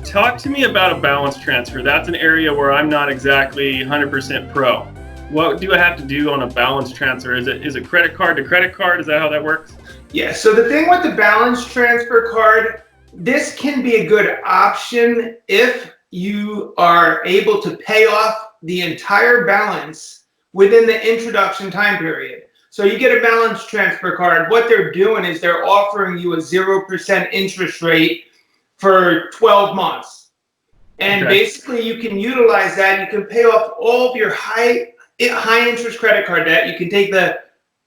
talk to me about a balance transfer. That's an area where I'm not exactly 100% pro. What do I have to do on a balance transfer? Is it credit card to credit card? Is that how that works? Yeah, so the thing with the balance transfer card, this can be a good option if you are able to pay off the entire balance within the introduction time period. So you get a balance transfer card. What they're doing is they're offering you a 0% interest rate for 12 months. And basically you can utilize that. You can pay off all of your high interest credit card debt. You can take the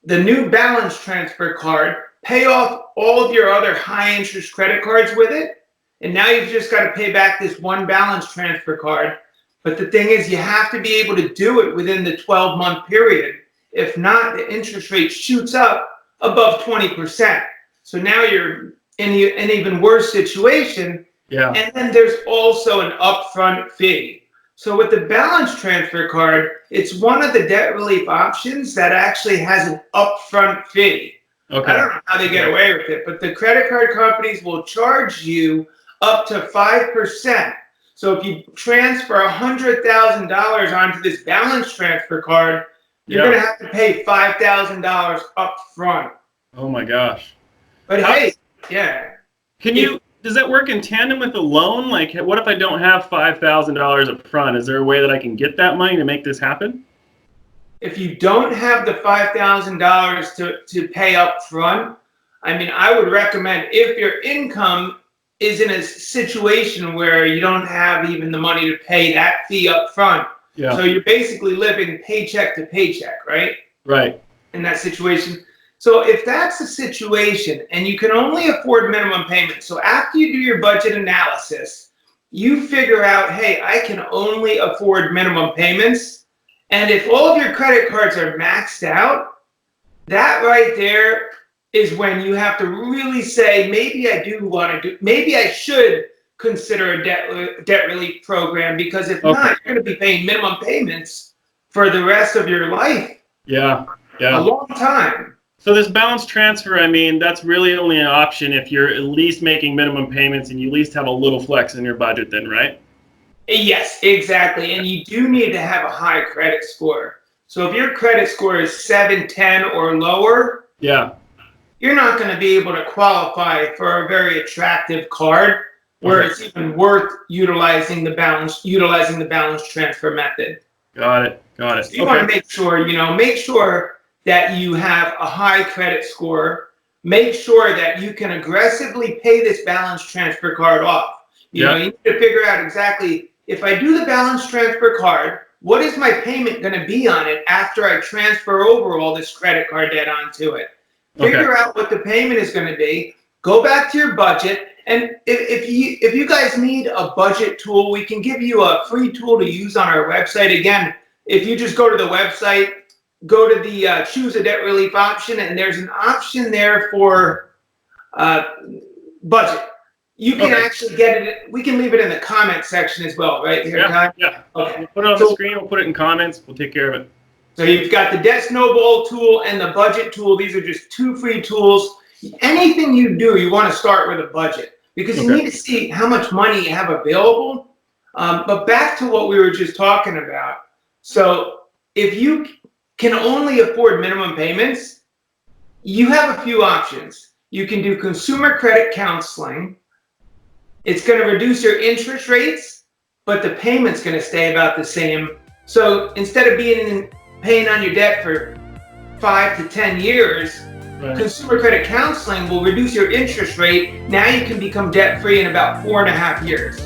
new balance transfer card, pay off all of your other high interest credit cards with it. And now you've just got to pay back this one balance transfer card. But the thing is, you have to be able to do it within the 12-month period. If not, the interest rate shoots up above 20%. So now you're in an even worse situation. Yeah. And then there's also an upfront fee. So with the balance transfer card, it's one of the debt relief options that actually has an upfront fee. Okay. I don't know how they get away with it, but the credit card companies will charge you up to 5%. So if you transfer $100,000 onto this balance transfer card, you're going to have to pay $5,000 up front. Oh my gosh. But hey, yeah. Does that work in tandem with a loan? Like, what if I don't have $5,000 up front? Is there a way that I can get that money to make this happen? If you don't have the $5,000 to pay up front, I mean, I would recommend, if your income is in a situation where you don't have even the money to pay that fee up front. Yeah. So you're basically living paycheck to paycheck, right? Right. In that situation. So if that's the situation and you can only afford minimum payments, so after you do your budget analysis, you figure out, hey, I can only afford minimum payments. And if all of your credit cards are maxed out, that right there is when you have to really say, maybe I should consider a debt relief program, because if not, you're going to be paying minimum payments for the rest of your life. Yeah. A long time. So this balance transfer, I mean, that's really only an option if you're at least making minimum payments and you at least have a little flex in your budget then, right? Yes, exactly. And you do need to have a high credit score. So if your credit score is 710 or lower, you're not going to be able to qualify for a very attractive card where it's even worth utilizing the balance transfer method. Got it. So you want to make sure that you have a high credit score. Make sure that you can aggressively pay this balance transfer card off. You need to figure out exactly, if I do the balance transfer card, what is my payment going to be on it after I transfer over all this credit card debt onto it? Figure out what the payment is going to be. Go back to your budget. And if you guys need a budget tool, we can give you a free tool to use on our website. Again, if you just go to the website, go to the choose a debt relief option, and there's an option there for budget. You can actually get it. We can leave it in the comment section as well, right? Here, yeah. Okay. We'll put it on the screen. We'll put it in comments. We'll take care of it. So you've got the debt snowball tool and the budget tool. These are just two free tools. Anything you do, you want to start with a budget, because you need to see how much money you have available. But back to what we were just talking about. So if you can only afford minimum payments, you have a few options. You can do consumer credit counseling. It's going to reduce your interest rates, but the payment's going to stay about the same. So instead of paying on your debt for 5 to 10 years, consumer credit counseling will reduce your interest rate. Now you can become debt-free in about 4.5 years.